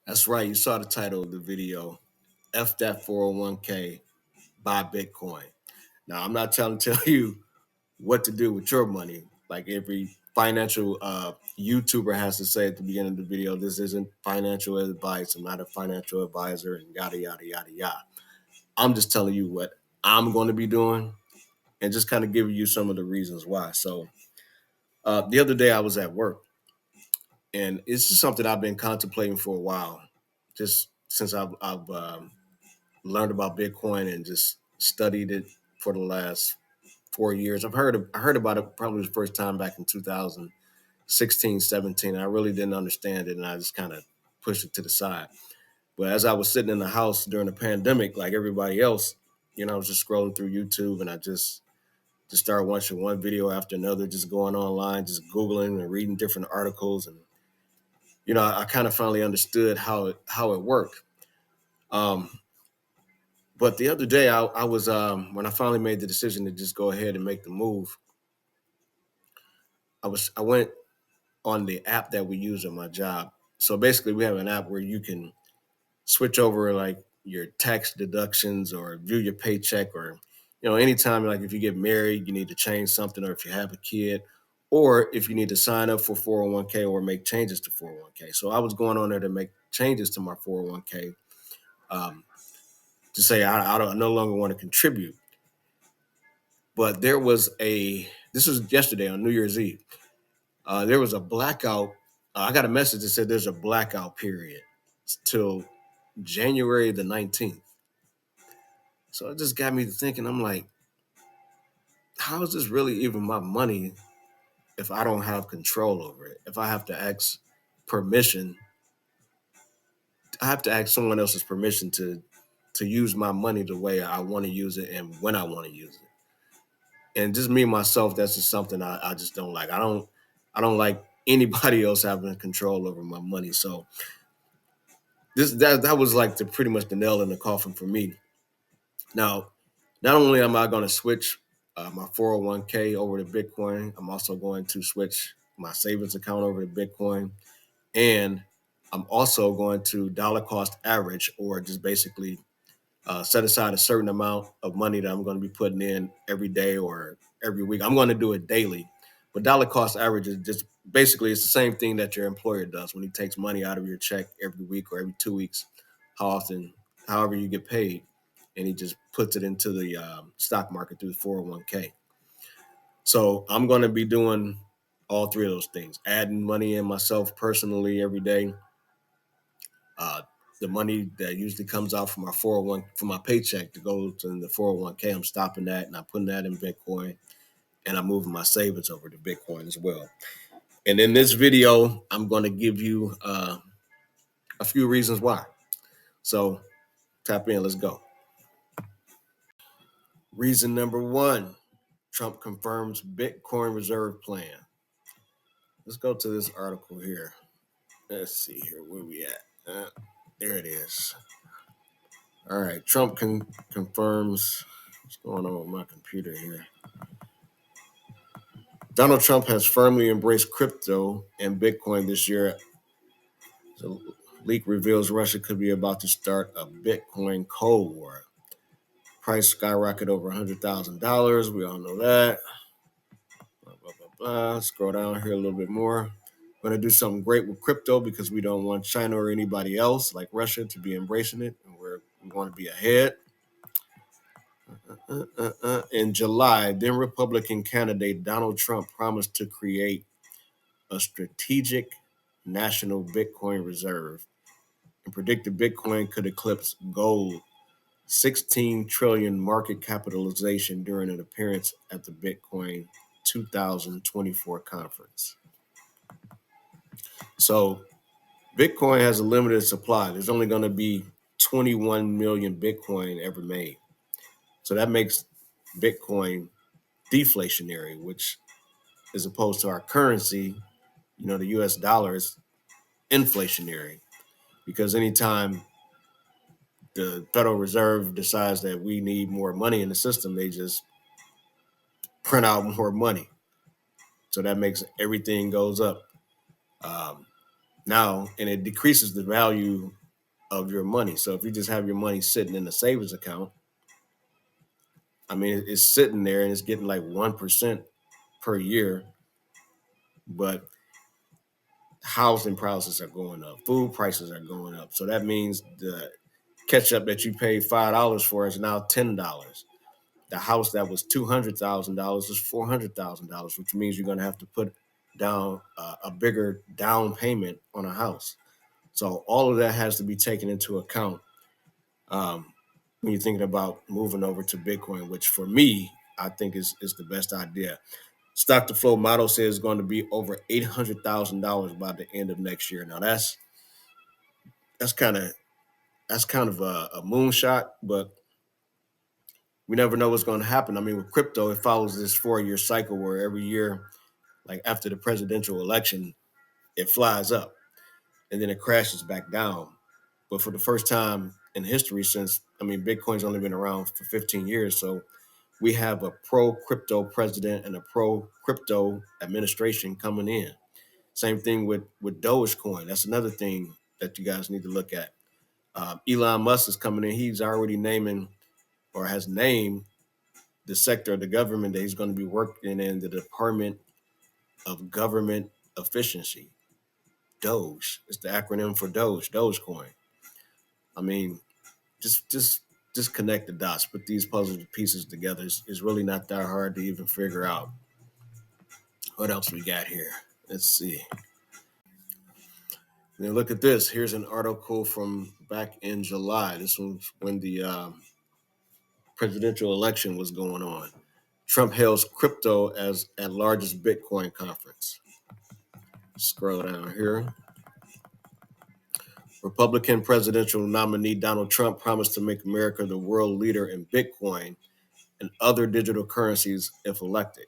That's right. You saw the title of the video. F that 401k, buy Bitcoin. Now, I'm not tell you what to do with your money. Like every financial YouTuber has to say at the beginning of the video, this isn't financial advice. I'm not a financial advisor and yada, yada, yada, yada. I'm just telling you what I'm going to be doing and just kind of giving you some of the reasons why. So the other day I was at work and it's just something I've been contemplating for a while, just since I've learned about Bitcoin and just studied it for the last 4 years. I heard about it probably the first time back in 2016, 17. I really didn't understand it and I just kind of pushed it to the side. But as I was sitting in the house during the pandemic, like everybody else, I was just scrolling through YouTube and I just started watching one video after another, just going online, just Googling and reading different articles. And, I kind of finally understood how it worked. Um, but the other day I was, when I finally made the decision to just go ahead and make the move, I went on the app that we use at my job. So basically we have an app where you can switch over like your tax deductions or view your paycheck or anytime like if you get married you need to change something or if you have a kid or if you need to sign up for 401k or make changes to 401k. So I was going on there to make changes to my 401k, um, to say I don't no longer want to contribute. But this was yesterday on New Year's Eve. There was a blackout. I got a message that said there's a blackout period till January the 19th. So it just got me thinking. I'm like, how is this really even my money if I don't have control over it? If I have to ask permission, I have to ask someone else's permission to use my money the way I want to use it and when I want to use it. And just me myself, that's just something I just don't like. I don't like anybody else having control over my money. So that was like the pretty much the nail in the coffin for me. Now, not only am I going to switch my 401k over to Bitcoin, I'm also going to switch my savings account over to Bitcoin. And I'm also going to dollar cost average or just basically set aside a certain amount of money that I'm going to be putting in every day or every week. I'm going to do it daily. But dollar cost average is just basically it's the same thing that your employer does when he takes money out of your check every week or every 2 weeks, how often, however you get paid, and he just puts it into the stock market through the 401k. So I'm going to be doing all three of those things, adding money in myself personally every day. Uh, the money that usually comes out from my 401 from my paycheck to go to the 401k, I'm stopping that and I'm putting that in Bitcoin and I'm moving my savings over to Bitcoin as well. And in this video, I'm going to give you a few reasons why. So tap in, let's go. Reason number one, Trump confirms Bitcoin reserve plan. Let's go to this article here. Let's see here, where we at? There it is. All right, Trump confirms. What's going on with my computer here? Donald Trump has firmly embraced crypto and Bitcoin this year. The leak reveals Russia could be about to start a Bitcoin Cold War. Price skyrocket over $100,000. We all know that. Blah, blah, blah, blah. Scroll down here a little bit more. We're going to do something great with crypto because we don't want China or anybody else like Russia to be embracing it. And we want to be ahead. In July, then Republican candidate Donald Trump promised to create a strategic national Bitcoin reserve and predicted Bitcoin could eclipse gold 16 trillion market capitalization during an appearance at the Bitcoin 2024 conference. So Bitcoin has a limited supply. There's only going to be 21 million Bitcoin ever made. So that makes Bitcoin deflationary, which as opposed to our currency, the US dollar is inflationary because anytime the Federal Reserve decides that we need more money in the system, they just print out more money. So that makes everything goes up. Um, now, and it decreases the value of your money. So if you just have your money sitting in a savings account, I mean, it's sitting there and it's getting like 1% per year, but housing prices are going up, food prices are going up. So that means the ketchup that you paid $5 for is now $10. The house that was $200,000 is $400,000, which means you're going to have to put down a bigger down payment on a house. So all of that has to be taken into account um, when you're thinking about moving over to Bitcoin, which for me, I think is the best idea. Stock to flow model says it's going to be over $800,000 by the end of next year. Now that's kind of that's kind of a moonshot, but we never know what's going to happen. I mean, with crypto, it follows this 4 year cycle where every year, like after the presidential election, it flies up and then it crashes back down. But for the first time in history, since I mean, Bitcoin's only been around for 15 years, so we have a pro crypto president and a pro crypto administration coming in. Same thing with Dogecoin. That's another thing that you guys need to look at. Elon Musk is coming in. He's already naming or has named the sector of the government that he's going to be working in, the Department of Government Efficiency. Doge. It's the acronym for Dogecoin. I mean, just connect the dots, put these puzzle pieces together. It's really not that hard to even figure out. What else we got here? Let's see. Now look at this. Here's an article from back in July. This was when the presidential election was going on. Trump hails crypto as at largest Bitcoin conference. Scroll down here. Republican presidential nominee Donald Trump promised to make America the world leader in Bitcoin and other digital currencies if elected,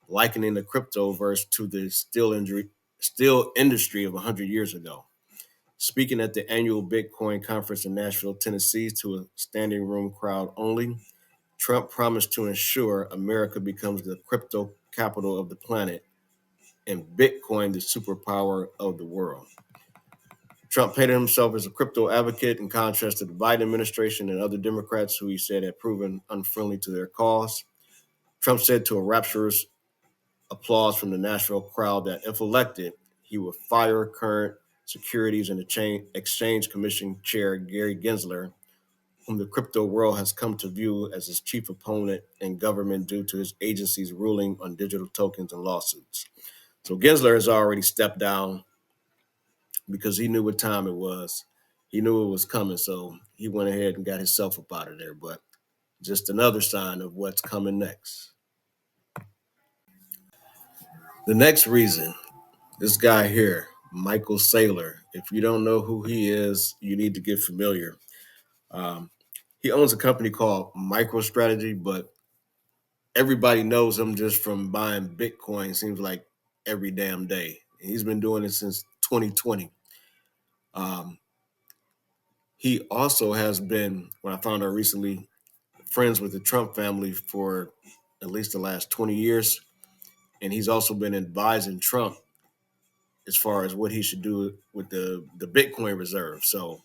likening the cryptoverse to the steel industry of 100 years ago. Speaking at the annual Bitcoin conference in Nashville, Tennessee, to a standing room crowd only, Trump promised to ensure America becomes the crypto capital of the planet and Bitcoin the superpower of the world. Trump painted himself as a crypto advocate in contrast to the Biden administration and other Democrats who he said had proven unfriendly to their cause. Trump said to a rapturous applause from the Nashville crowd that if elected, he would fire current Securities and Exchange Commission Chair Gary Gensler, whom the crypto world has come to view as his chief opponent in government due to his agency's ruling on digital tokens and lawsuits. So Gensler has already stepped down because he knew what time it was. He knew it was coming, so he went ahead and got himself up out of there. But just another sign of what's coming next. The next reason, this guy here, Michael Saylor. If you don't know who he is, you need to get familiar. Um, he owns a company called MicroStrategy, but everybody knows him just from buying Bitcoin. Seems like every damn day. He's been doing it since 2020. Um, he also has been, when I found out recently, friends with the Trump family for at least the last 20 years. And he's also been advising Trump as far as what he should do with the Bitcoin reserve. So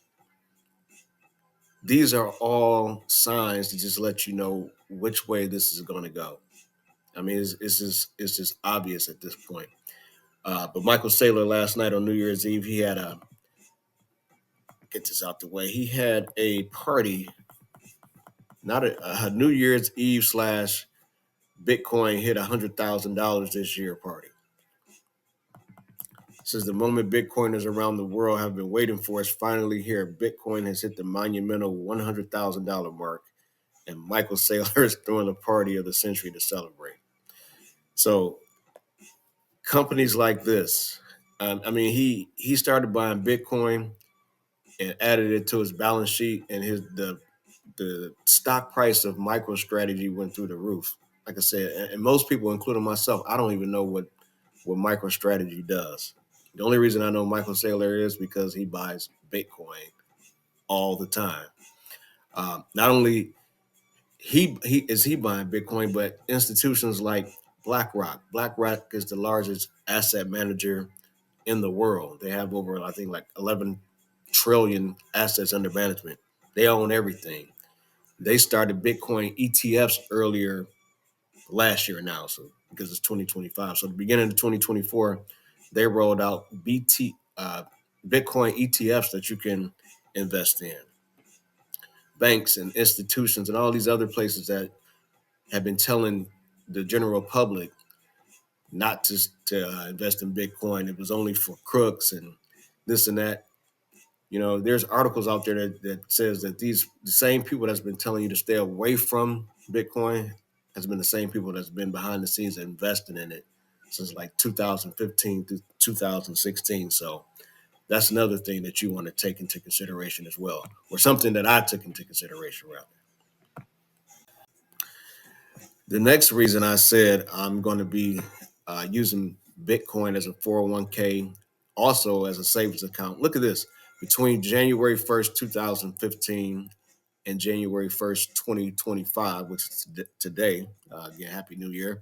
these are all signs to just let you know which way this is going to go. I mean, it's just obvious at this point. But Michael Saylor last night on New Year's Eve, he had get this out the way. He had a party, not a New Year's Eve slash Bitcoin hit $100,000 this year party. Since the moment Bitcoiners around the world have been waiting for is finally here. Bitcoin has hit the monumental $100,000 mark, and Michael Saylor is throwing a party of the century to celebrate. So companies like this, I mean, he started buying Bitcoin and added it to his balance sheet, and the stock price of MicroStrategy went through the roof. Like I said, and most people, including myself, I don't even know what MicroStrategy does. The only reason I know Michael Saylor is because he buys Bitcoin all the time. Not only he buying Bitcoin, but institutions like BlackRock. BlackRock is the largest asset manager in the world. They have over, I think, like 11 trillion assets under management. They own everything. They started Bitcoin ETFs earlier last year now, so because it's 2025. So at the beginning of 2024, they rolled out Bitcoin ETFs that you can invest in. Banks and institutions and all these other places that have been telling the general public not to invest in Bitcoin. It was only for crooks and this and that. You know, there's articles out there that says that the same people that's been telling you to stay away from Bitcoin has been the same people that's been behind the scenes investing in it since like 2015 to 2016. So that's another thing that you want to take into consideration as well, or something that I took into consideration rather. The next reason I said I'm going to be using Bitcoin as a 401k, also as a savings account. Look at this. Between January 1st, 2015 and January 1st, 2025, which is today, again, Happy New Year,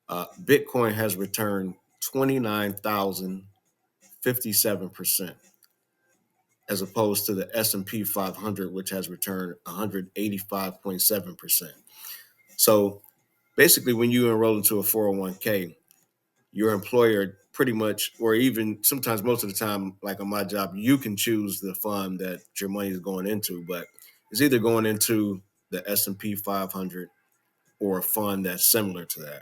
Bitcoin has returned 29,057%, as opposed to the S&P 500, which has returned 185.7%. So basically, when you enroll into a 401k, your employer pretty much, or even sometimes most of the time, like on my job, you can choose the fund that your money is going into, but it's either going into the S&P 500 or a fund that's similar to that.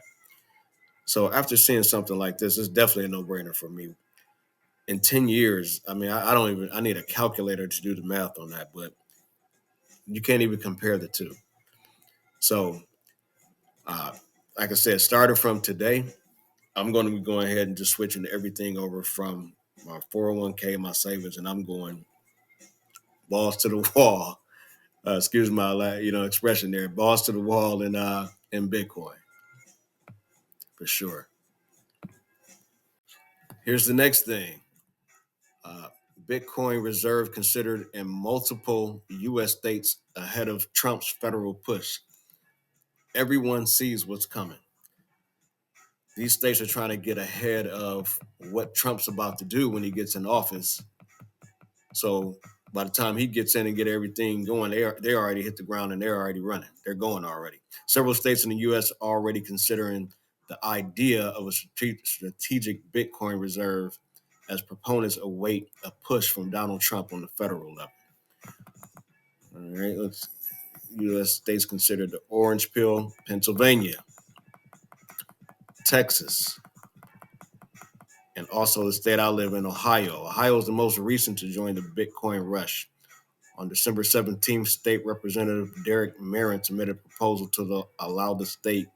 So after seeing something like this, it's definitely a no-brainer for me. In 10 years, I mean, I need a calculator to do the math on that, but you can't even compare the two. So, uh, like I said, starting from today, I'm going to be going ahead and just switching everything over from my 401k, my savings, and I'm going balls to the wall. Excuse my expression there, balls to the wall in Bitcoin for sure. Here's the next thing: uh, Bitcoin reserve considered in multiple U.S. states ahead of Trump's federal push. Everyone sees what's coming. These states are trying to get ahead of what Trump's about to do when he gets in office. So by the time he gets in and get everything going, they already hit the ground and they're already running. They're going already. Several states in the U.S. are already considering the idea of a strategic Bitcoin reserve as proponents await a push from Donald Trump on the federal level. All right, let's U.S. states considered the orange pill: Pennsylvania, Texas, and also the state I live in, Ohio. Ohio is the most recent to join the Bitcoin rush. On December 17th, State Representative Derek Merrin submitted a proposal to allow the state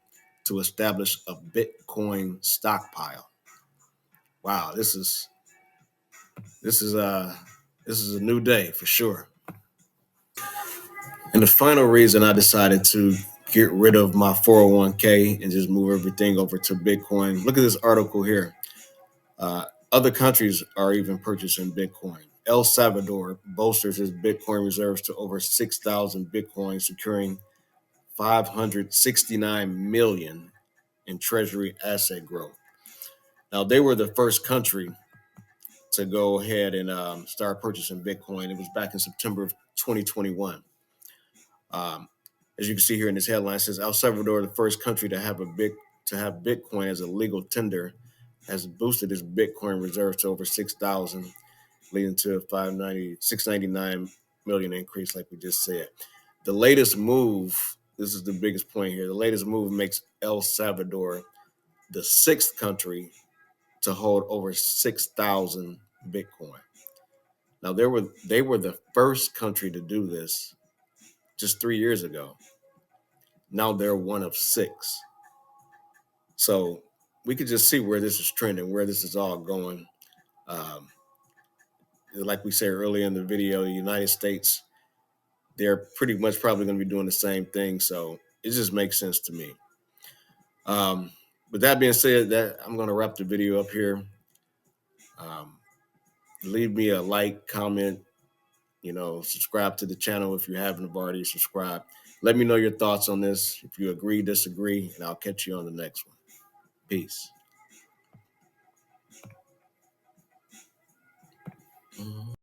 to establish a Bitcoin stockpile. Wow, this is a new day for sure. And the final reason I decided to get rid of my 401k and just move everything over to Bitcoin. Look at this article here. Other countries are even purchasing Bitcoin. El Salvador bolsters its Bitcoin reserves to over 6,000 Bitcoin, securing 569 million in treasury asset growth. Now, they were the first country to go ahead and start purchasing Bitcoin. It was back in September of 2021. Um, as you can see here in this headline, it says El Salvador, the first country to have Bitcoin as a legal tender, has boosted its Bitcoin reserves to over 6,000, leading to a 699 million increase, like we just said. The latest move, this is the biggest point here, the latest move makes El Salvador the sixth country to hold over 6,000 Bitcoin. Now, they were the first country to do this just 3 years ago. Now they're one of six. So we could just see where this is trending, where this is all going. Um, like we said earlier in the video, the United States, they're pretty much probably going to be doing the same thing. So it just makes sense to me. With that being said, that I'm going to wrap the video up here. Um, Leave me a like, comment, subscribe to the channel if you haven't already subscribed. Let me know your thoughts on this. If you agree, disagree, and I'll catch you on the next one. Peace. Mhm.